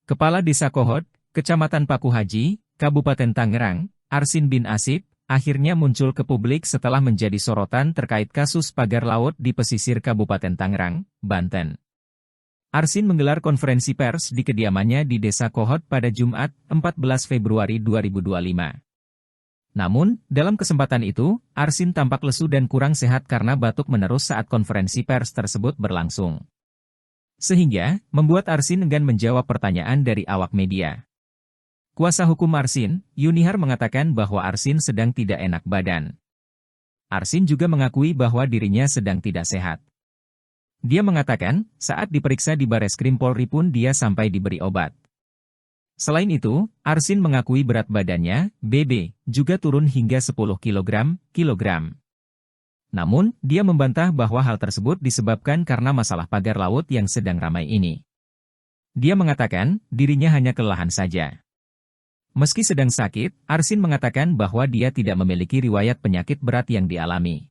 Kepala Desa Kohot, Kecamatan Paku Haji, Kabupaten Tangerang, Arsin bin Asip, akhirnya muncul ke publik setelah menjadi sorotan terkait kasus pagar laut di pesisir Kabupaten Tangerang, Banten. Arsin menggelar konferensi pers di kediamannya di Desa Kohot pada Jumat, 14 Februari 2025. Namun, dalam kesempatan itu, Arsin tampak lesu dan kurang sehat karena batuk menerus saat konferensi pers tersebut berlangsung. Sehingga, membuat Arsin enggan menjawab pertanyaan dari awak media. Kuasa hukum Arsin, Yunihar mengatakan bahwa Arsin sedang tidak enak badan. Arsin juga mengakui bahwa dirinya sedang tidak sehat. Dia mengatakan, saat diperiksa di Bareskrim Polri pun dia sampai diberi obat. Selain itu, Arsin mengakui berat badannya, BB, juga turun hingga 10 kg. Namun, dia membantah bahwa hal tersebut disebabkan karena masalah pagar laut yang sedang ramai ini. Dia mengatakan, dirinya hanya kelelahan saja. Meski sedang sakit, Arsin mengatakan bahwa dia tidak memiliki riwayat penyakit berat yang dialami.